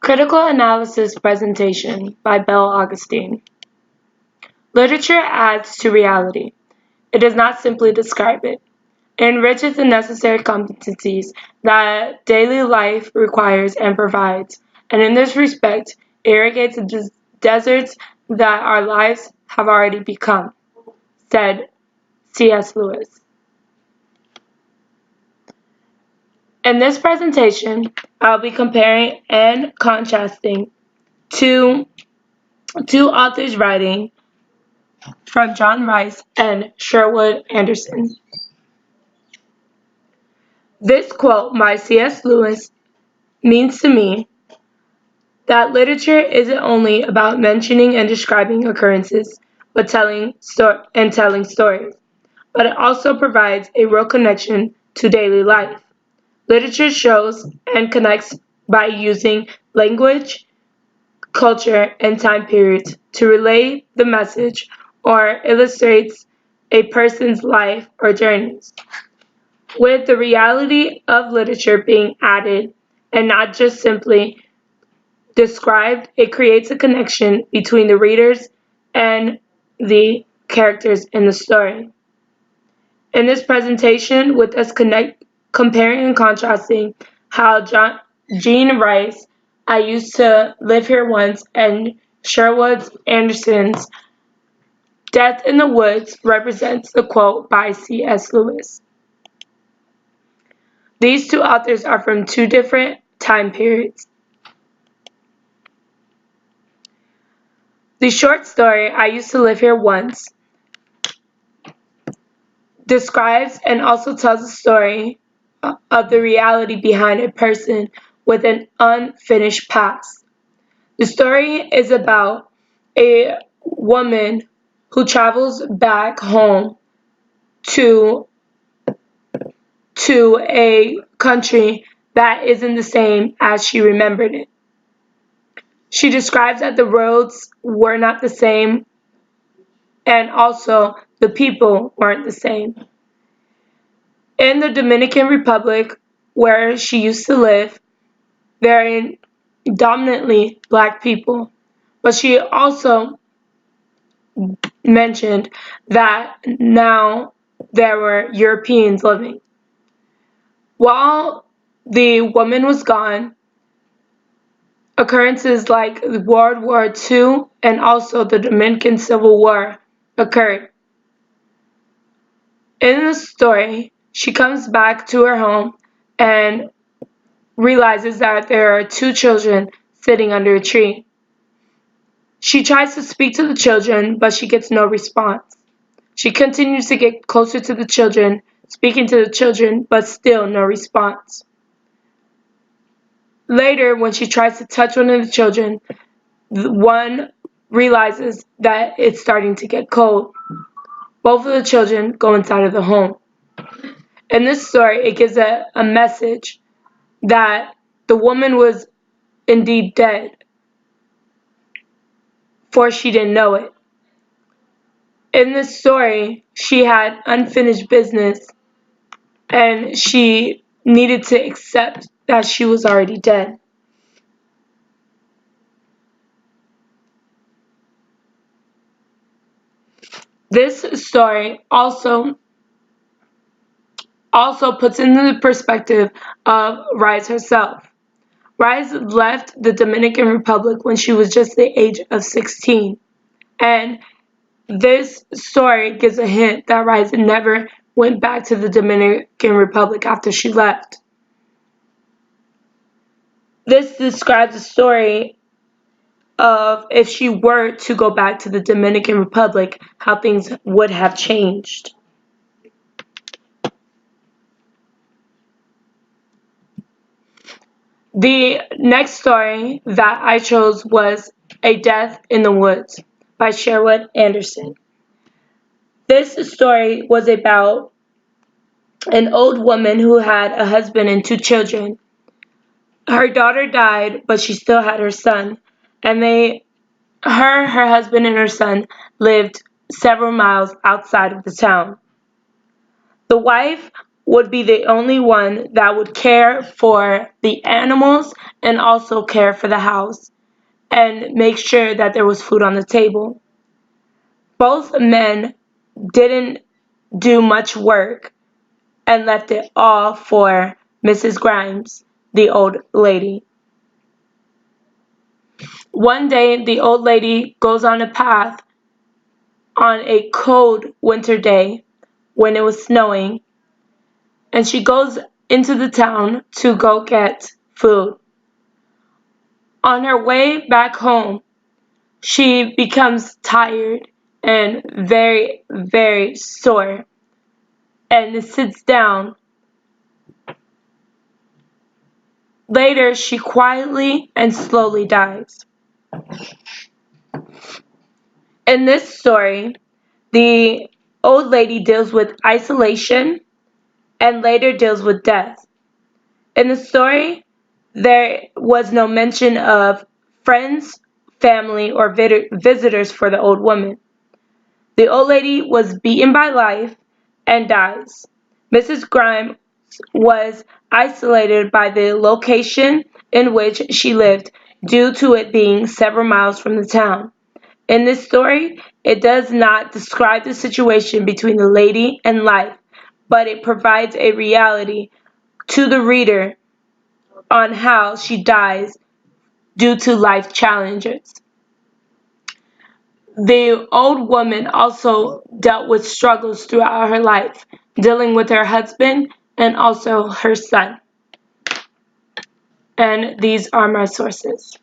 Critical Analysis Presentation by Belle Augustine. Literature adds to reality. It does not simply describe it. It enriches the necessary competencies that daily life requires and provides, and in this respect, irrigates the deserts that our lives have already become, said C.S. Lewis. In this presentation, I'll be comparing and contrasting two authors' writing from John Rice and Sherwood Anderson. This quote by C.S. Lewis means to me that literature isn't only about mentioning and describing occurrences, but telling stories, but it also provides a real connection to daily life. Literature shows and connects by using language, culture, and time periods to relay the message or illustrates a person's life or journeys. With the reality of literature being added and not just simply described, it creates a connection between the readers and the characters in the story. In this presentation, with us comparing and contrasting how Jean Rice, I Used to Live Here Once, and Sherwood Anderson's Death in the Woods represents the quote by C.S. Lewis. These two authors are from two different time periods. The short story, I Used to Live Here Once, describes and also tells a story of the reality behind a person with an unfinished past. The story is about a woman who travels back home to a country that isn't the same as she remembered it. She describes that the roads were not the same and also the people weren't the same. In the Dominican Republic, where she used to live, there are dominantly black people, but she also mentioned that now there were Europeans living. While the woman was gone, occurrences like World War II and also the Dominican Civil War occurred. In the story, she comes back to her home and realizes that there are two children sitting under a tree. She tries to speak to the children, but she gets no response. She continues to get closer to the children, speaking to the children, but still no response. Later, when she tries to touch one of the children, one realizes that it's starting to get cold. Both of the children go inside of the home. In this story, it gives a message that the woman was indeed dead, for she didn't know it. In this story, she had unfinished business and she needed to accept that she was already dead. This story also puts into the perspective of Rice herself. Rice left the Dominican Republic when she was just the age of 16. And this story gives a hint that Rice never went back to the Dominican Republic after she left. This describes a story of if she were to go back to the Dominican Republic, how things would have changed. The next story that I chose was A Death in the Woods by Sherwood Anderson. This story was about an old woman who had a husband and two children. Her daughter died, but she still had her son, and her husband and her son lived several miles outside of the town. The wife would be the only one that would care for the animals and also care for the house and make sure that there was food on the table. Both men didn't do much work and left it all for Mrs. Grimes, the old lady. One day, the old lady goes on a path on a cold winter day when it was snowing, and she goes into the town to go get food. On her way back home, she becomes tired and very, very sore and sits down. Later, she quietly and slowly dies. In this story, the old lady deals with isolation and later deals with death. In the story, there was no mention of friends, family, or visitors for the old woman. The old lady was beaten by life and dies. Mrs. Grimes was isolated by the location in which she lived due to it being several miles from the town. In this story, it does not describe the situation between the lady and life, but it provides a reality to the reader on how she dies due to life challenges. The old woman also dealt with struggles throughout her life, dealing with her husband and also her son. And these are my sources.